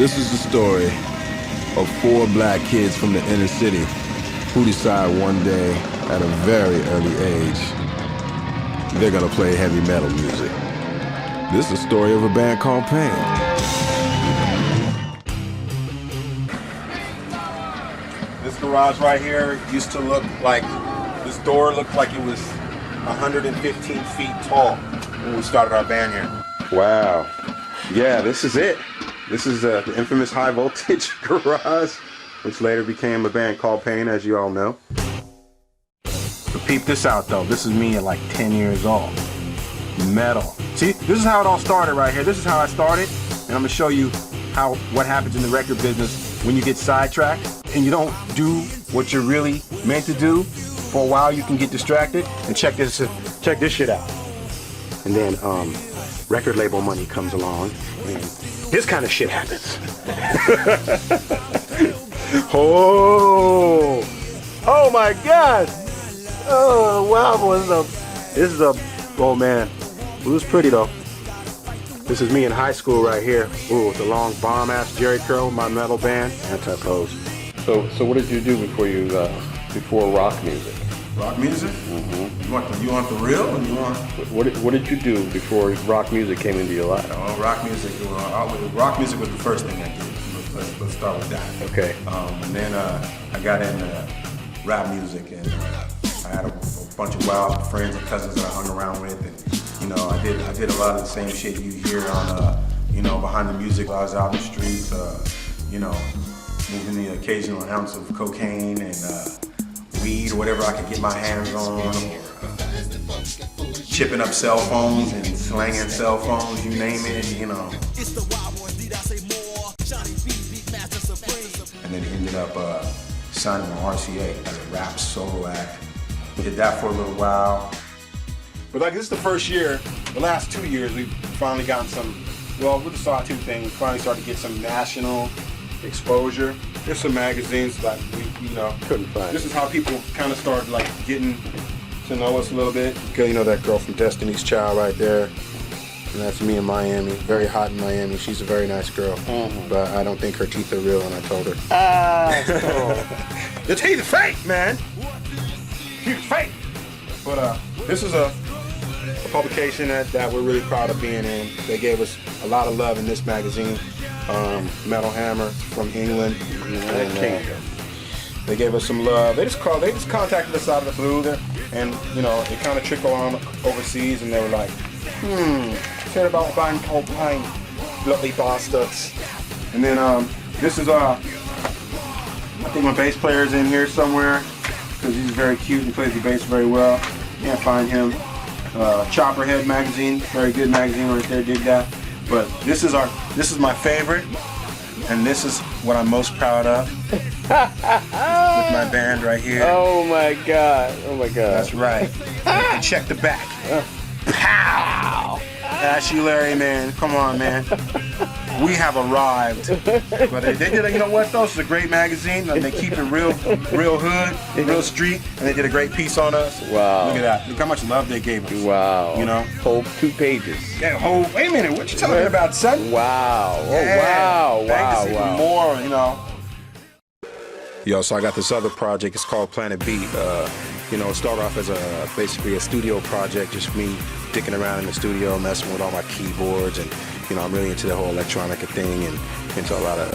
This is the story of 4 black kids from the inner city who decide one day at a very early age they're gonna play heavy metal music. This is the story of a band called Pain. This garage right here used to look like, this door looked like it was 115 feet tall when we started our band here. Wow. Yeah, this is it. This is the infamous high voltage garage, which later became a band called Pain, as you all know. But peep this out though. This is me at like 10 years old. Metal. See, this is how it all started right here. This is how I started, and I'm gonna show you what happens in the record business when you get sidetracked and you don't do what you're really meant to do. For a while, you can get distracted. And check this shit out. And then record label money comes along, and this kind of shit happens. Oh my God! Oh wow, oh man, it was pretty though. This is me in high school right here. Ooh, with the long bomb-ass Jerry curl, my metal band, Anti-Pose. So what did you do before rock music? Rock music? Mm-hmm. You want the real, or you want? What did you do before rock music came into your life? Oh, rock music. Rock music was the first thing I did. Let's start with that. Okay. And then I got into rap music, and I had a bunch of wild friends and cousins that I hung around with, and I did a lot of the same shit you hear on behind the music. I was out in the streets, moving the occasional ounce of cocaine and weed or whatever I could get my hands on, chipping up cell phones and slanging cell phones, you name it, And then ended up signing with RCA as a rap solo act. Did that for a little while. But this is the first year, the last 2 years, we've finally gotten some, with the Sawtooth thing, we finally started to get some national exposure. There's some magazines that we couldn't find. This is how people kind of started getting to know us a little bit. That girl from Destiny's Child right there, and that's me in Miami. Very hot in Miami. She's a very nice girl, but I don't think her teeth are real, and I told her. The teeth are fake, man. Teeth are fake. But this is a publication that we're really proud of being in. They gave us a lot of love in this magazine. Metal Hammer from England. They gave us some love. They just contacted us out of the blue, and it kind of trickled on overseas, and they were like, care about a band called Pain, bloody bastards. And then this is I think my bass player's in here somewhere, because he's very cute and plays the bass very well. Can't find him. Chopperhead magazine, very good magazine right there. Dig that. But this is my favorite, and this is what I'm most proud of. With my band right here. Oh my God! Oh my God! That's right. And check the back. Pow! That's you, Larry, man. Come on, man. We have arrived. But they did. You know what though? It's a great magazine. And they keep it real hood, real street, and they did a great piece on us. Wow! Look at that. Look how much love they gave us. Wow! Whole 2 pages. Yeah. Wait a minute. What you telling me about, son? Wow! Oh yeah. wow! Wow! Even more. Yo, so I got this other project. It's called Planet Beat. It started off as basically a studio project, just me dicking around in the studio, messing with all my keyboards, and I'm really into the whole electronica thing and into a lot of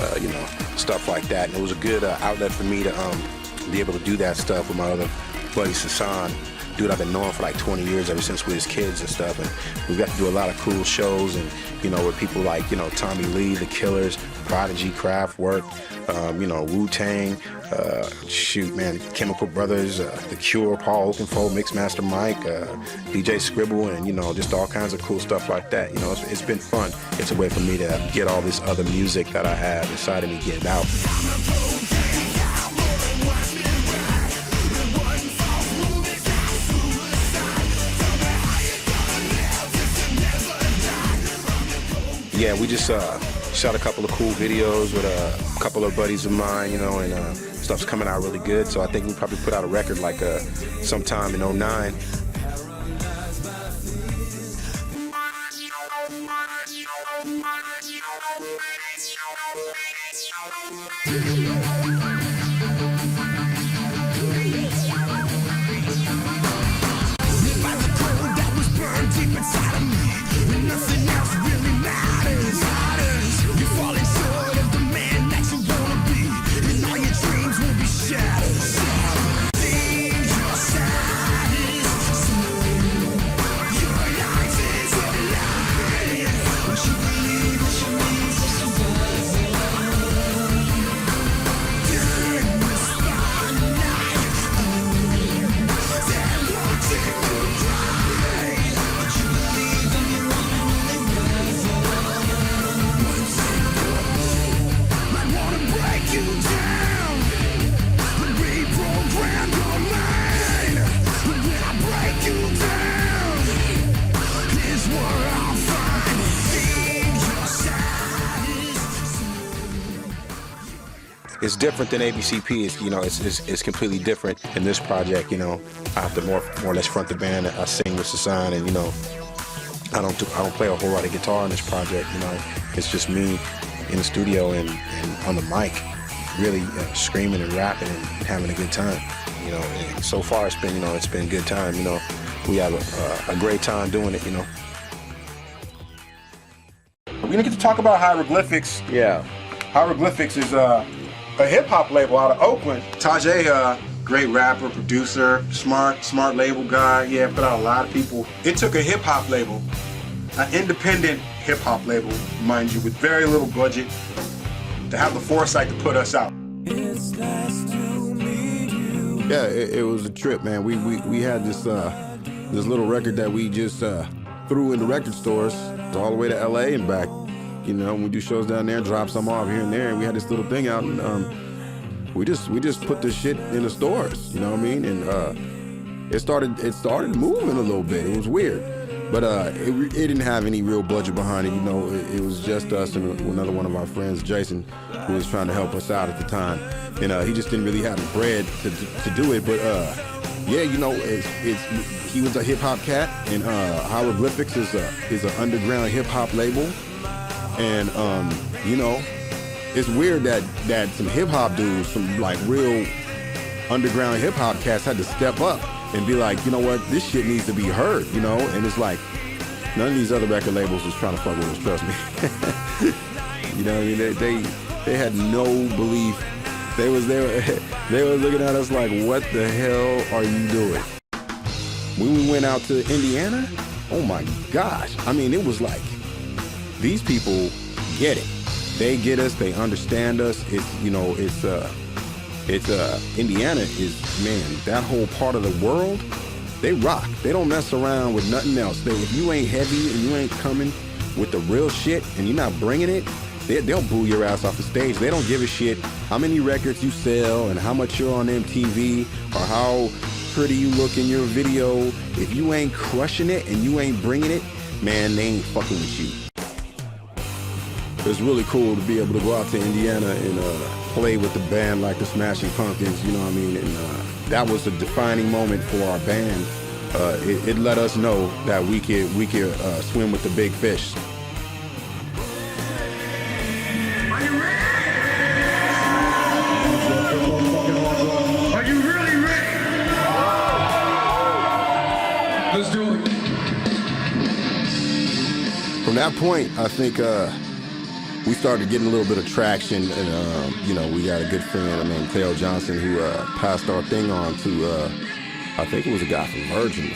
stuff like that. And it was a good outlet for me to be able to do that stuff with my other buddy Sasan, dude I've been knowing for like 20 years, ever since we was kids and stuff. And we got to do a lot of cool shows, and with people like Tommy Lee, The Killers, Prodigy, Kraftwerk, Wu-Tang, Chemical Brothers, The Cure, Paul Oakenfold, Mixmaster Mike, DJ Scribble, and just all kinds of cool stuff like that. It's been fun. It's a way for me to get all this other music that I have inside of me getting out. Yeah, we just shot a couple of cool videos with a couple of buddies of mine, and stuff's coming out really good. So I think we'll probably put out a record sometime in '09. It's different than ABCP. It's, you know, it's completely different in this project. You know, I have to more or less front the band. I sing with Sasan, and you know, I don't play a whole lot of guitar in this project. You know, it's just me in the studio and on the mic, really screaming and rapping and having a good time. You know, and so far it's been a good time. You know, we have a great time doing it. You know, we're gonna get to talk about Hieroglyphics. Yeah. Hieroglyphics is a hip-hop label out of Oakland. Tajay, great rapper, producer, smart label guy. Yeah, put out a lot of people. It took a hip-hop label, an independent hip-hop label, mind you, with very little budget, to have the foresight to put us out. It's nice to meet you. Yeah, it was a trip, man. We had this little record that we just threw into record stores all the way to LA and back. You know, we do shows down there, drop some off here and there, and we had this little thing out, and we just put this shit in the stores. You know what I mean? And it started moving a little bit. It was weird, but it didn't have any real budget behind it. You know, it was just us and another one of our friends, Jason, who was trying to help us out at the time, and he just didn't really have the bread to do it. But yeah, you know, he was a hip hop cat, and Hieroglyphics is an underground hip hop label. And, you know, it's weird that some hip-hop dudes, some, like, real underground hip-hop cats had to step up and be like, you know what, this shit needs to be heard, you know? And it's like, none of these other record labels was trying to fuck with us, trust me. You know what I mean? They had no belief. They was looking at us like, what the hell are you doing? When we went out to Indiana, oh, my gosh. I mean, it was like, these people get it. They get us. They understand us. It's, you know, it's Indiana is, man, that whole part of the world, they rock. They don't mess around with nothing else. If you ain't heavy and you ain't coming with the real shit and you're not bringing it, they'll boo your ass off the stage. They don't give a shit how many records you sell and how much you're on MTV or how pretty you look in your video. If you ain't crushing it and you ain't bringing it, man, they ain't fucking with you. It's really cool to be able to go out to Indiana and play with the band like the Smashing Pumpkins, you know what I mean? And that was a defining moment for our band. It let us know that we could swim with the big fish. Are you ready? Are you really ready? Let's do it. From that point, I think we started getting a little bit of traction, and you know, we got a good friend named Cleo Johnson who passed our thing on to I think it was a guy from Virgin.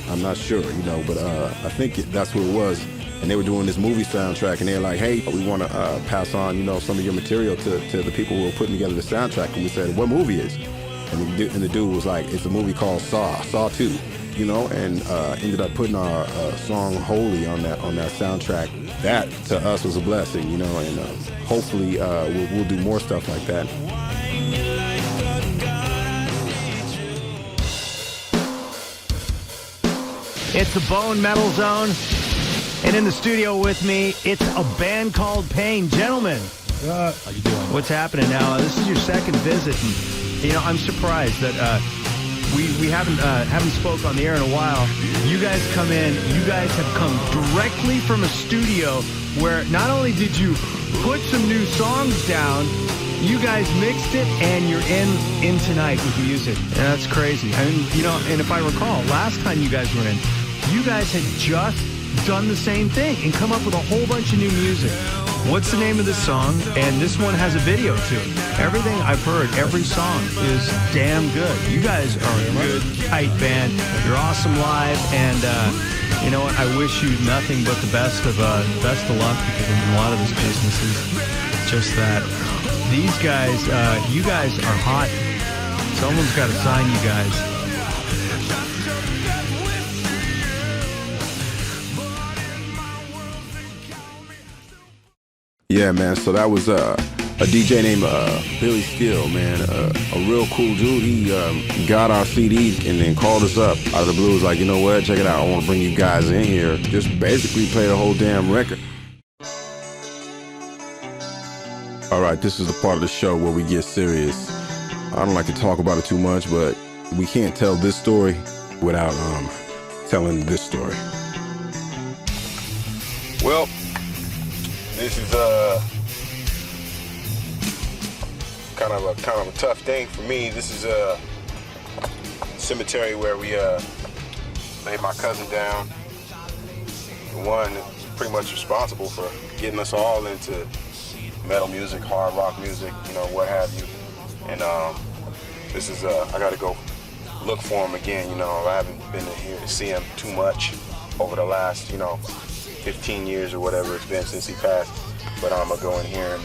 I'm not sure, you know, but I think that's who it was. And they were doing this movie soundtrack, and they're like, hey, we want to pass on, you know, some of your material to the people who are putting together the soundtrack. And we said, what movie is it? And the dude was like, it's a movie called Saw 2, you know, and ended up putting our song Holy on that soundtrack. That to us was a blessing, you know, and hopefully we'll do more stuff like that. It's the Bone Metal Zone, and in the studio with me, it's a band called Pain. Gentlemen, how you doing? What's happening now? This is your second visit, and you know, I'm surprised that we haven't spoke on the air in a while. You guys come in. You guys have come directly from a studio where not only did you put some new songs down, you guys mixed it, and you're in tonight with music. Yeah, that's crazy. I mean, you know, and if I recall, last time you guys were in, you guys had just done the same thing and come up with a whole bunch of new music. What's the name of this song? And this one has a video to it. Everything I've heard, every song is damn good. You guys are a good, tight band. You're awesome live, and you know what? I wish you nothing but the best of luck, because in a lot of this business is just that. These guys, you guys are hot. Someone's got to sign you guys. Yeah, man. So that was a DJ named Billy Skill, man. A real cool dude. He got our CD and then called us up out of the blue. Was like, you know what? Check it out. I want to bring you guys in here. Just basically play the whole damn record. All right, this is the part of the show where we get serious. I don't like to talk about it too much, but we can't tell this story without telling this story. Well, this is kind of a tough thing for me. This is a cemetery where we laid my cousin down. The one that's pretty much responsible for getting us all into metal music, hard rock music, you know, what have you. And this is I got to go look for him again. You know, I haven't been here to see him too much over the last, you know, 15 years or whatever it's been since he passed. But I'm gonna go in here and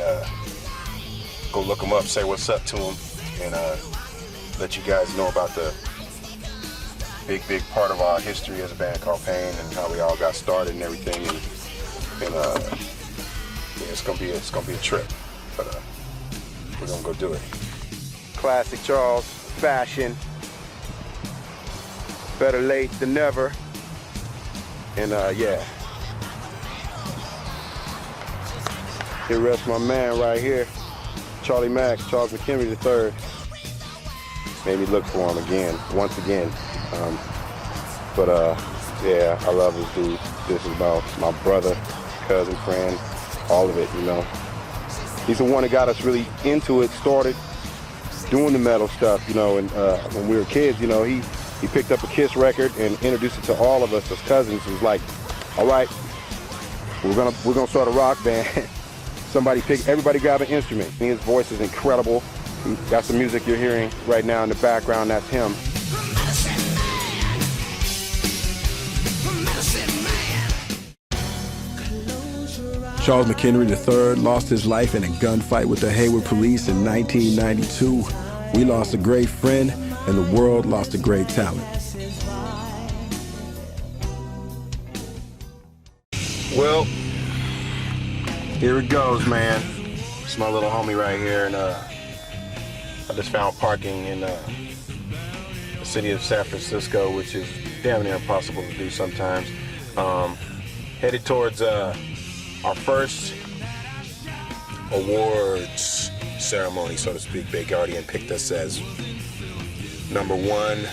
go look him up, say what's up to him, and let you guys know about the big part of our history as a band called Pain and how we all got started and everything. And yeah, it's gonna be a trip, but we're gonna go do it. Classic Charles fashion, better late than never, and yeah. Here rests my man right here, Charlie Max, Charles McHenry III. Made me look for him again, once again. Yeah, I love this dude. This is my brother, cousin, friend, all of it, you know. He's the one that got us really into it, started doing the metal stuff, you know, and when we were kids, you know, he picked up a Kiss record and introduced it to all of us as cousins. He was like, all right, we're gonna start a rock band. Everybody grab an instrument. His voice is incredible. That's the music you're hearing right now in the background, that's him. Charles McHenry III lost his life in a gunfight with the Hayward police in 1992. We lost a great friend, and the world lost a great talent. Well, here it goes, man. It's my little homie right here, and I just found parking in the city of San Francisco, which is damn near impossible to do sometimes. Headed towards our first awards ceremony, so to speak. Big Guardian picked us as #1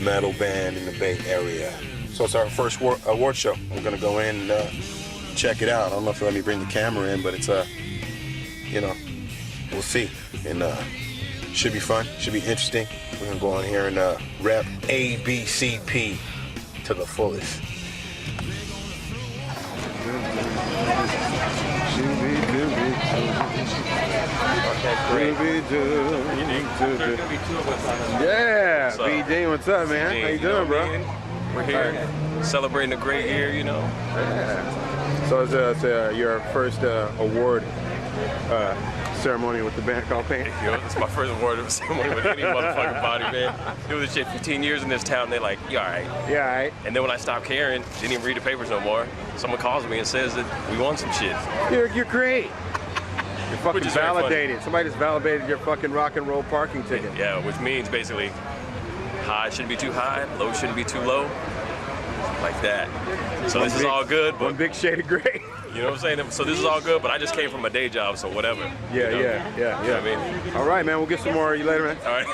metal band in the Bay Area. So it's our first award show. We're gonna go in and check it out. I don't know if they'll let me bring the camera in, but it's you know, we'll see. And should be fun, should be interesting. We're gonna go in here and rep ABCP to the fullest. Yeah, BD, what's up, man? How you doing, bro? We're here celebrating a great year, you know. Yeah. So it's your first award ceremony with the band called Pain? You know, it's my first award ceremony with any motherfucking body, man. Doing this shit 15 years in this town, they're like, you all right? Yeah, all right. And then when I stopped caring, didn't even read the papers no more, someone calls me and says that we won some shit. You're great. You're fucking validated. Somebody just validated your fucking rock and roll parking ticket. Yeah, which means basically high shouldn't be too high, low shouldn't be too low. Like that. So this is all good, but one big shade of gray. You know what I'm saying? So this is all good, but I just came from a day job, so whatever. Yeah, you know? yeah. You know what I mean? All right, man. We'll get some more of you later, man. All right.